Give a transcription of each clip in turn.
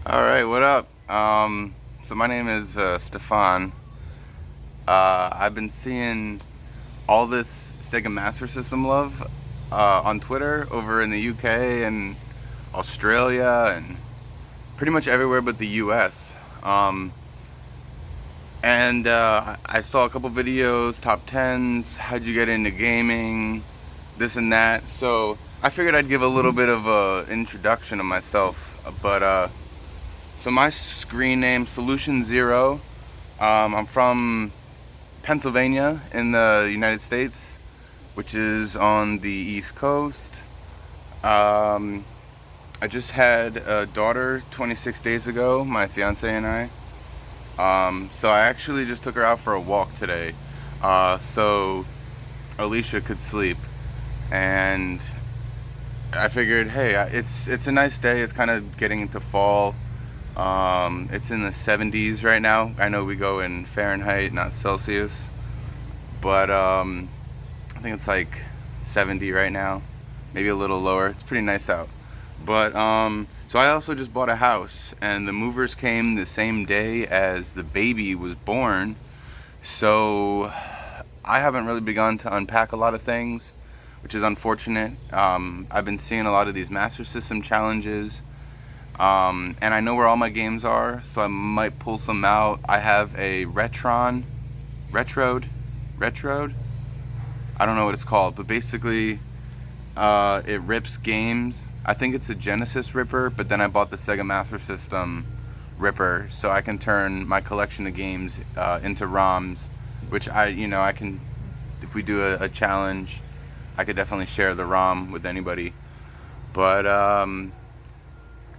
All right, what up? So my name is Stefan. I've been seeing all this Sega Master System love on Twitter over in the UK and Australia and pretty much everywhere but the US. I saw a couple videos, top 10s, how'd you get into gaming, this and that. So I figured I'd give a little bit of a introduction of myself. So my screen name, solutionxero. I'm from Pennsylvania in the United States, which is on the East Coast. I just had a daughter 26 days ago, my fiance and I. So I actually just took her out for a walk today, so Alicia could sleep. And I figured, hey, it's a nice day. It's kind of getting into fall. It's in the 70s right now. I know we go in Fahrenheit, not Celsius, but I think it's like 70 right now, maybe a little lower. It's pretty nice out. But so I also just bought a house, and the movers came the same day as the baby was born. So I haven't really begun to unpack a lot of things, which is unfortunate. I've been seeing a lot of these Master System challenges. And I know where all my games are, so I might pull some out. I have a Retrode? I don't know what it's called, but basically it rips games. I think it's a Genesis ripper, but then I bought the Sega Master System ripper, so I can turn my collection of games into ROMs, which I can, if we do a challenge, I could definitely share the ROM with anybody. But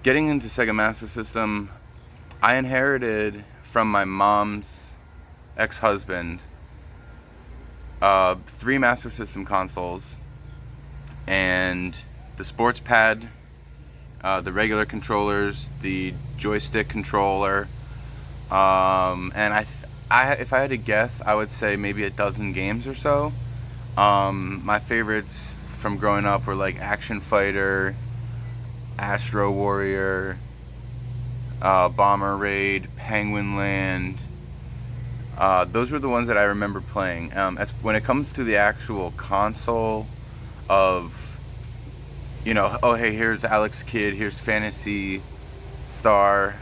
getting into Sega Master System, I inherited from my mom's ex-husband 3 Master System consoles and the sports pad, the regular controllers, the joystick controller, and if I had to guess, I would say maybe a dozen games or so. My favorites from growing up were like Action Fighter, Astro Warrior, Bomber Raid, Penguin Land. Those were the ones that I remember playing. As when it comes to the actual console of, oh hey, here's Alex Kidd, here's Fantasy Star,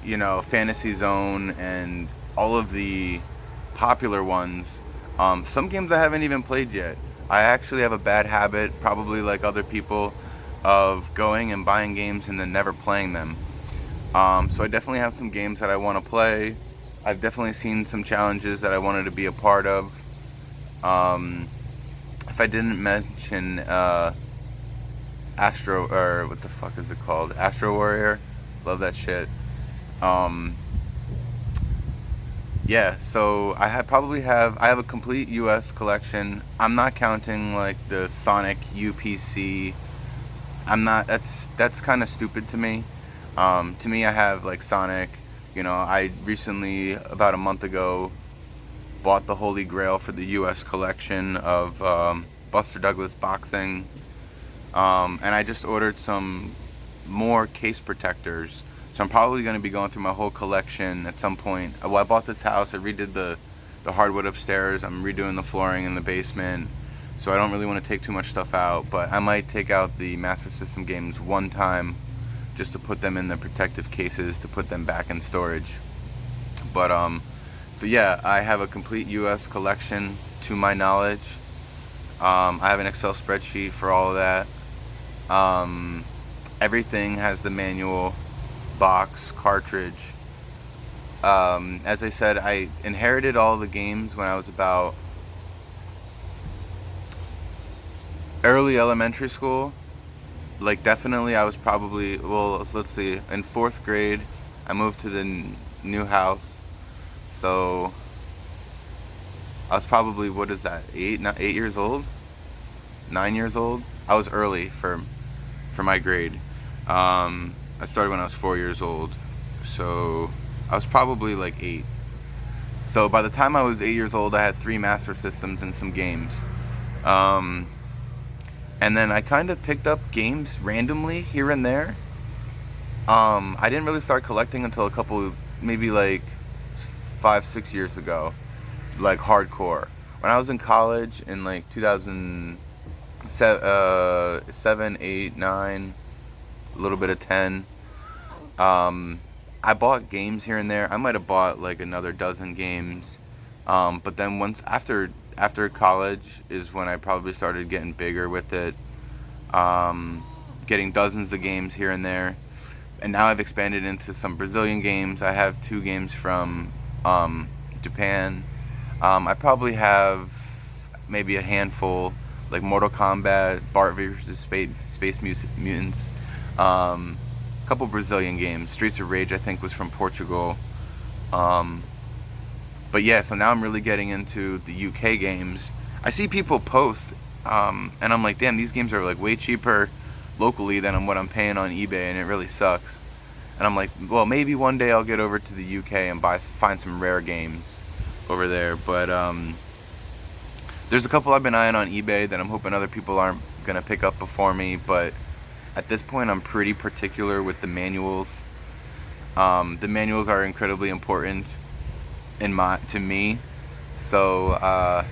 Fantasy Zone, and all of the popular ones. Some games I haven't even played yet. I actually have a bad habit, probably like other people, of going and buying games and then never playing them. So I definitely have some games that I want to play. I've definitely seen some challenges that I wanted to be a part of. If I didn't mention what the fuck is it called? Astro Warrior. Love that shit. Yeah, so I have a complete US collection. I'm not counting like the Sonic UPC. That's kind of stupid to me. To me, I have like Sonic. I recently, about a month ago, bought the Holy Grail for the US collection of Buster Douglas boxing. And I just ordered some more case protectors. So I'm probably going to be going through my whole collection at some point. Well, I bought this house. I redid the hardwood upstairs. I'm redoing the flooring in the basement. So I don't really want to take too much stuff out. But I might take out the Master System games one time just to put them in the protective cases to put them back in storage. But so yeah, I have a complete US collection to my knowledge. I have an Excel spreadsheet for all of that. Everything has the manual, box, cartridge. As I said, I inherited all the games when I was about early elementary school. Like definitely I was probably, well, let's see, in 4th grade I moved to the new house. So I was probably, what is that, 8 years old? 9 years old? I was early for my grade. I started when I was 4 years old. So I was probably like 8. So by the time I was 8 years old, I had 3 Master Systems and some games. And then I kind of picked up games randomly here and there. I didn't really start collecting until a couple, maybe like 5, 6 years ago, like hardcore. When I was in college in like 2007, 8, 9, a little bit of 10. I bought games here and there. I might have bought like another dozen games. But then once after college is when I probably started getting bigger with it. Getting dozens of games here and there. And now I've expanded into some Brazilian games. I have 2 games from Japan. I probably have maybe a handful, like Mortal Kombat, Bart vs. Space Mutants. A couple Brazilian games. Streets of Rage, I think, was from Portugal. But yeah, so now I'm really getting into the UK games. I see people post, and I'm like, damn, these games are like way cheaper locally than what I'm paying on eBay, and it really sucks. And I'm like, well, maybe one day I'll get over to the UK and find some rare games over there. But there's a couple I've been eyeing on eBay that I'm hoping other people aren't gonna pick up before me. But at this point, I'm pretty particular with the manuals. The manuals are incredibly important to me. So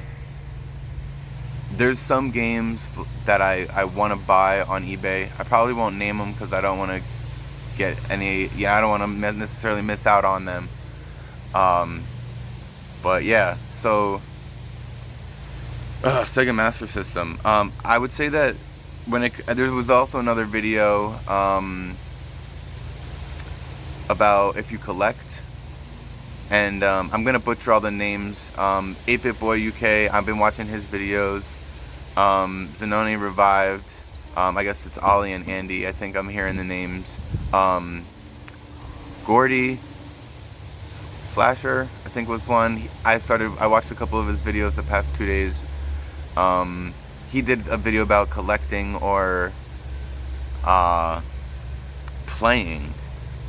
there's some games that I want to buy on eBay. I probably won't name them because I don't want to get any. Yeah, I don't want to necessarily miss out on them. But yeah, so Sega Master System. I would say that there was also another video about if you collect. And I'm gonna butcher all the names. 8-Bit Boy UK, I've been watching his videos. Zanoni Revived, I guess it's Ollie and Andy, I think I'm hearing the names. Gordy Slasher, I think was one. I watched a couple of his videos the past 2 days. He did a video about collecting or playing.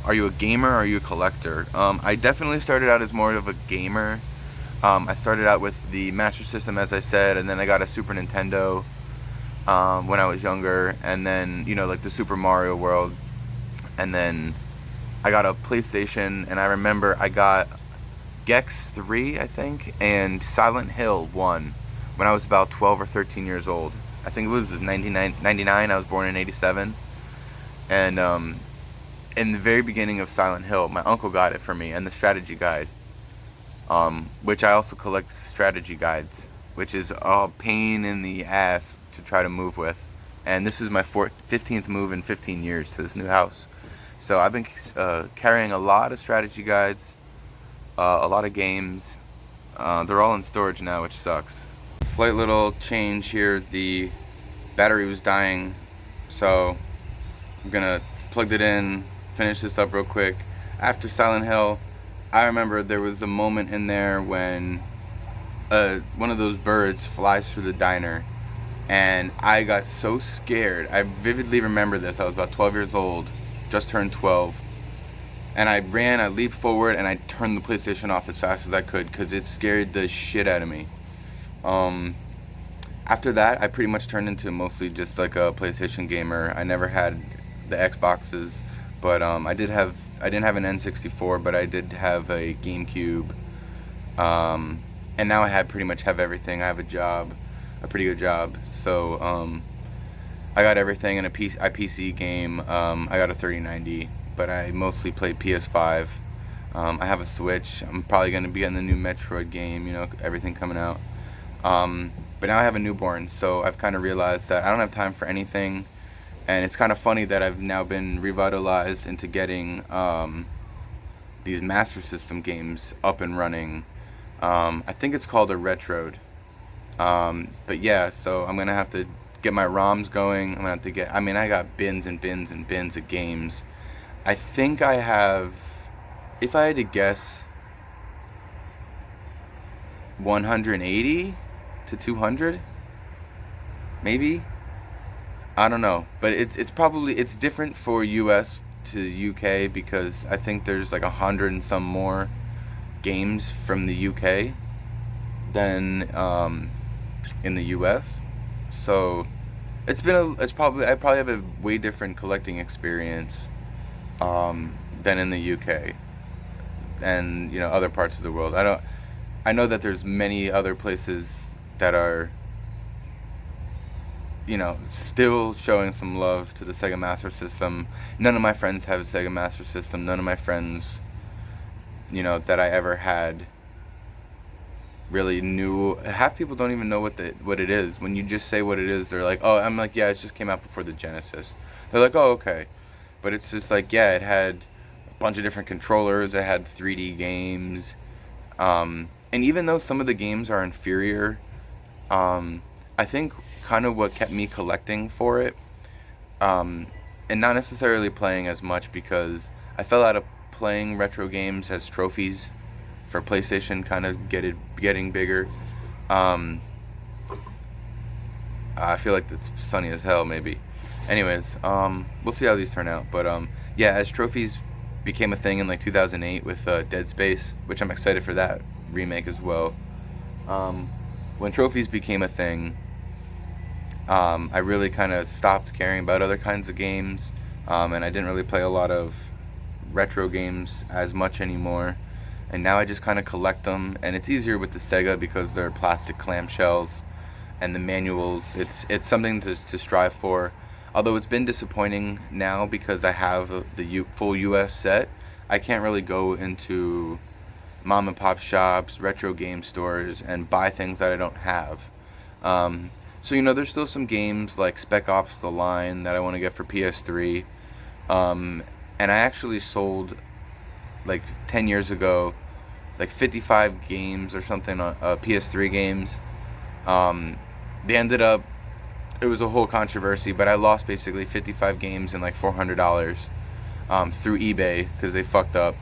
Are you a gamer or are you a collector? I definitely started out as more of a gamer. I started out with the Master System, as I said, and then I got a Super Nintendo when I was younger, and then, like the Super Mario World, and then I got a PlayStation, and I remember I got Gex 3, I think, and Silent Hill 1 when I was about 12 or 13 years old. I think it was 1999, I was born in 87, and in the very beginning of Silent Hill, my uncle got it for me, and the strategy guide, which I also collect strategy guides, which is a pain in the ass to try to move with. And this is my 15th move in 15 years to this new house. So I've been carrying a lot of strategy guides, a lot of games. They're all in storage now, which sucks. Slight little change here. The battery was dying, so I'm gonna plug it in, finish this up real quick. After Silent Hill, I remember there was a moment in there when one of those birds flies through the diner, and I got so scared. I vividly remember this. I was about 12 years old, just turned 12, and I leaped forward, and I turned the PlayStation off as fast as I could because it scared the shit out of me. After that, I pretty much turned into mostly just like a PlayStation gamer. I never had the Xboxes, but I didn't have an N64, but I did have a GameCube, and now I pretty much have everything. I have a pretty good job, so I got everything in a PC game. I got a 3090, but I mostly play PS5. I have a Switch. I'm probably going to be getting the new Metroid game, everything coming out. But now I have a newborn, so I've kind of realized that I don't have time for anything. And it's kind of funny that I've now been revitalized into getting these Master System games up and running. I think it's called a Retroed. But yeah, so I'm going to have to get my ROMs going. I'm going to have to I got bins and bins and bins of games. I think I have, if I had to guess, 180 to 200, maybe. I don't know, but it's different for US to UK because I think there's like 100 and some more games from the UK than in the US. So I probably have a way different collecting experience than in the UK and other parts of the world. I know that there's many other places that are still showing some love to the Sega Master System. None of my friends have a Sega Master System. None of my friends, that I ever had really knew. Half people don't even know what it is. When you just say what it is, they're like, oh, I'm like, yeah, it just came out before the Genesis. They're like, oh, okay. But it's just like, yeah, it had a bunch of different controllers. It had 3D games. And even though some of the games are inferior, I think kind of what kept me collecting for it, and not necessarily playing as much, because I fell out of playing retro games as trophies for PlayStation kind of getting bigger. I feel like it's sunny as hell, maybe. Anyways, we'll see how these turn out. But yeah, as trophies became a thing in like 2008 with Dead Space, which I'm excited for that remake as well. When trophies became a thing, I really kind of stopped caring about other kinds of games, and I didn't really play a lot of retro games as much anymore. And now I just kind of collect them, and it's easier with the Sega because they're plastic clamshells, and the manuals. It's something to strive for. Although it's been disappointing now because I have the full US set, I can't really go into mom and pop shops, retro game stores, and buy things that I don't have. So there's still some games like Spec Ops: The Line that I want to get for PS3, and I actually sold like 10 years ago like 55 games or something on PS3 games. They ended up, it was a whole controversy, but I lost basically 55 games and like $400 through eBay because they fucked up.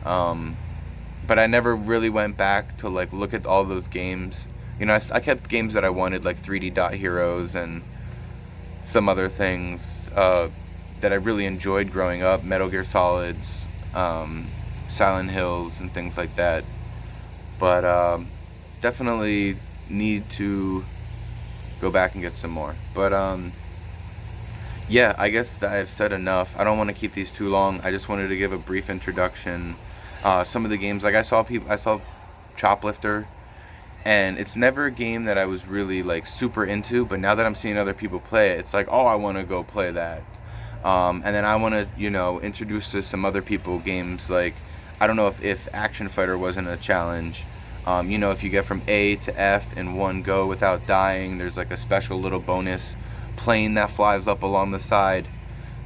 But I never really went back to like look at all those games. I kept games that I wanted, like 3D Dot Heroes and some other things that I really enjoyed growing up, Metal Gear Solids, Silent Hills, and things like that. But definitely need to go back and get some more. But yeah, I guess that I've said enough. I don't want to keep these too long. I just wanted to give a brief introduction. Some of the games, like I saw Choplifter, and it's never a game that I was really like super into, but now that I'm seeing other people play it, it's like, oh, I want to go play that. And then I want to introduce to some other people games like, I don't know if Action Fighter wasn't a challenge. If you get from A to F in one go without dying, there's like a special little bonus plane that flies up along the side.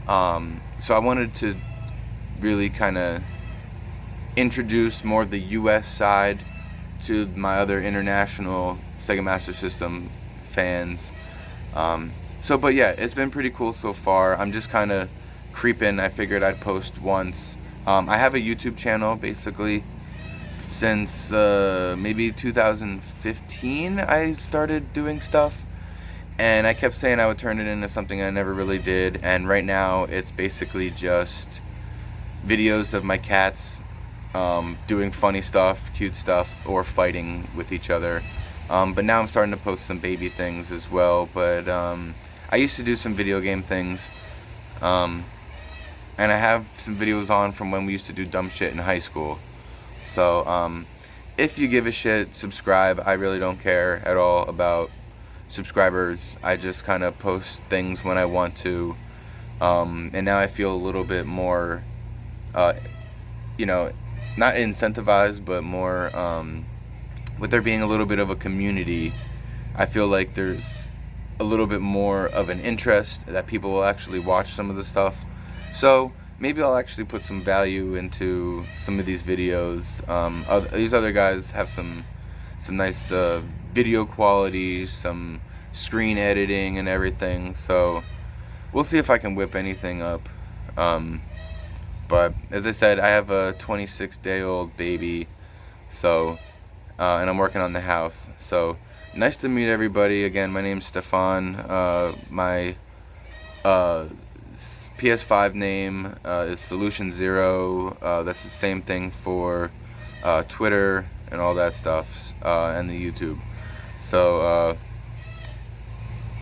So I wanted to really kind of introduce more of the US side to my other international Sega Master System fans. But yeah, it's been pretty cool so far. I'm just kind of creeping. I figured I'd post once. I have a YouTube channel basically since maybe 2015 I started doing stuff, and I kept saying I would turn it into something I never really did, and right now it's basically just videos of my cats doing funny stuff, cute stuff, or fighting with each other. But now I'm starting to post some baby things as well, but I used to do some video game things, and I have some videos on from when we used to do dumb shit in high school. So if you give a shit, subscribe. I really don't care at all about subscribers. I just kind of post things when I want to, and now I feel a little bit more not incentivized, but more with there being a little bit of a community. I feel like there's a little bit more of an interest that people will actually watch some of the stuff. So maybe I'll actually put some value into some of these videos. These other guys have some nice video quality, some screen editing and everything. So we'll see if I can whip anything up. But as I said, I have a 26-day-old baby, so and I'm working on the house. So nice to meet everybody again. My name's Stefan. My PS5 name is solutionxero. That's the same thing for Twitter and all that stuff, and the YouTube. So